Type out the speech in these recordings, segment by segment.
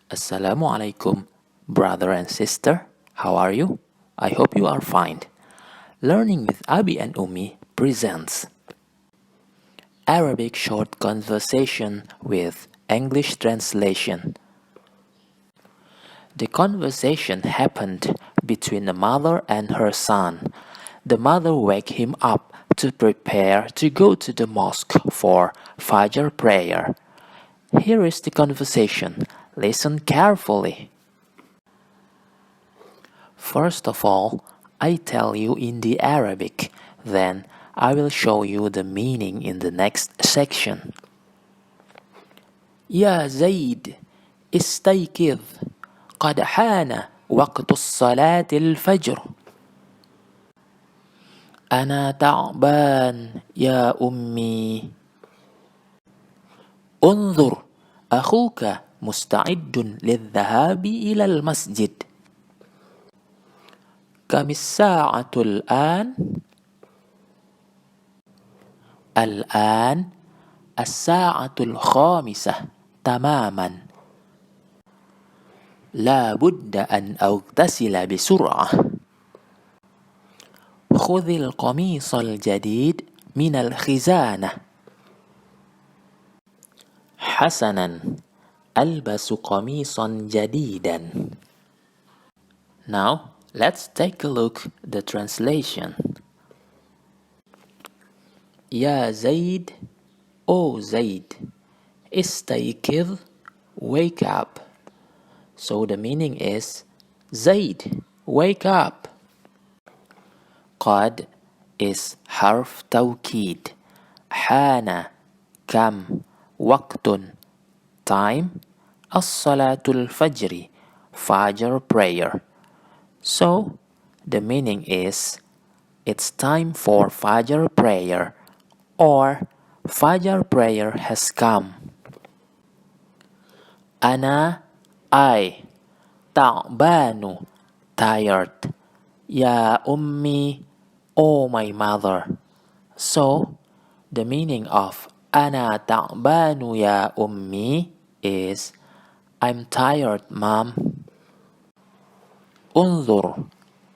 Assalamu alaikum, brother and sister. How are you? I hope you are fine. Learning with Abi and Umi presents Arabic short conversation with English translation. The conversation happened between the mother and her son. The mother waked him up to prepare to go to the mosque for Fajr Prayer. Here is the conversation. Listen carefully. First of all, I tell you in the Arabic, then I will show you the meaning in the next section. يا زيد استيقظ قد حان وقت الصلاة الفجر. أنا تعبان يا أمي. انظر أخوك مستعد للذهاب إلى المسجد. كم الساعة الآن؟ الآن الساعة 5 تماما. لا بد أن أغتسل بسرعة. خذ القميص الجديد من الخزانة. حسنا، ألبس قميصا جديدا. Now, let's take a look at the translation. يا زيد, O Zaid, استيقظ, wake up. So the meaning is, Zaid, wake up. قد is حرف توكيد. حان كم وقت time. الصلاة الفجر Fajr Prayer. So the meaning is, it's time for Fajr Prayer, or Fajr Prayer has come. أنا I تعبان tired. يا أمي, oh my mother. So the meaning of أنا تعبان يا أمي is, I'm tired, mom. انظر,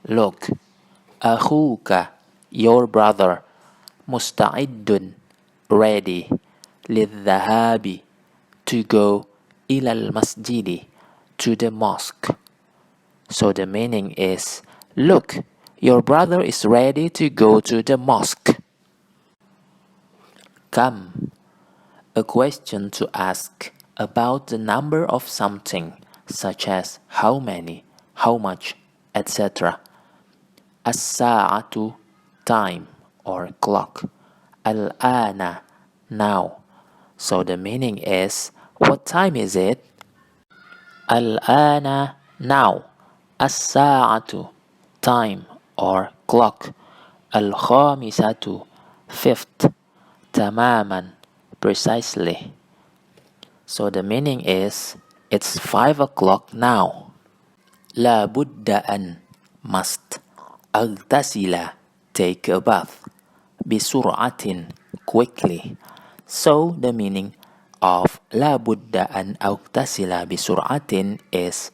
look. أخوك, your brother. مستعد, ready. للذهاب, to go. إلى المسجد, to the mosque. So the meaning is, look, your brother is ready to go to the mosque. Kam, a question to ask about the number of something, such as how many, how much, etc. As-sa'atu, time or clock. Al-ana, now. So the meaning is, what time is it? Al-ana, now. As-sa'atu, time or clock. Al-khamisatu, fifth. Tamaman, precisely. So the meaning is, it's 5 o'clock now. La budda an, must. Agtasila, take a bath. Bisur'atin, quickly. So the meaning of La budda an agtasila bisur'atin is,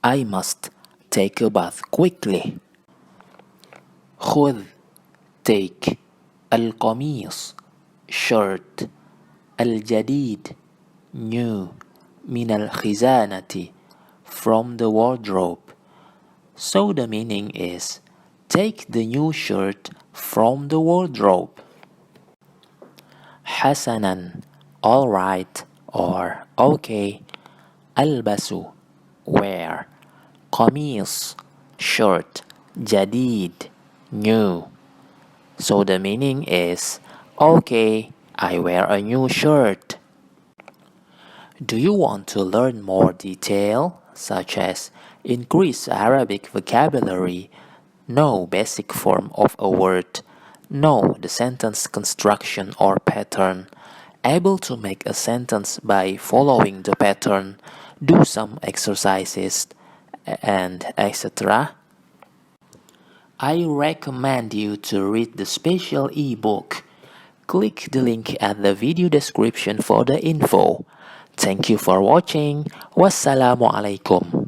I must take a bath quickly. خذ, take. القميص, shirt. الجديد, new. من الخزانة, from the wardrobe. So the meaning is, take the new shirt from the wardrobe. حسنا, alright or okay. ألبس, wear. قميص, shirt. جديد, new. So the meaning is, okay, I wear a new shirt. Do you want to learn more detail, such as increase Arabic vocabulary, know basic form of a word, know the sentence construction or pattern, able to make a sentence by following the pattern, do some exercises, and etc.? I recommend you to read the special ebook. Click the link at the video description for the info. Thank you for watching. Wassalamualaikum.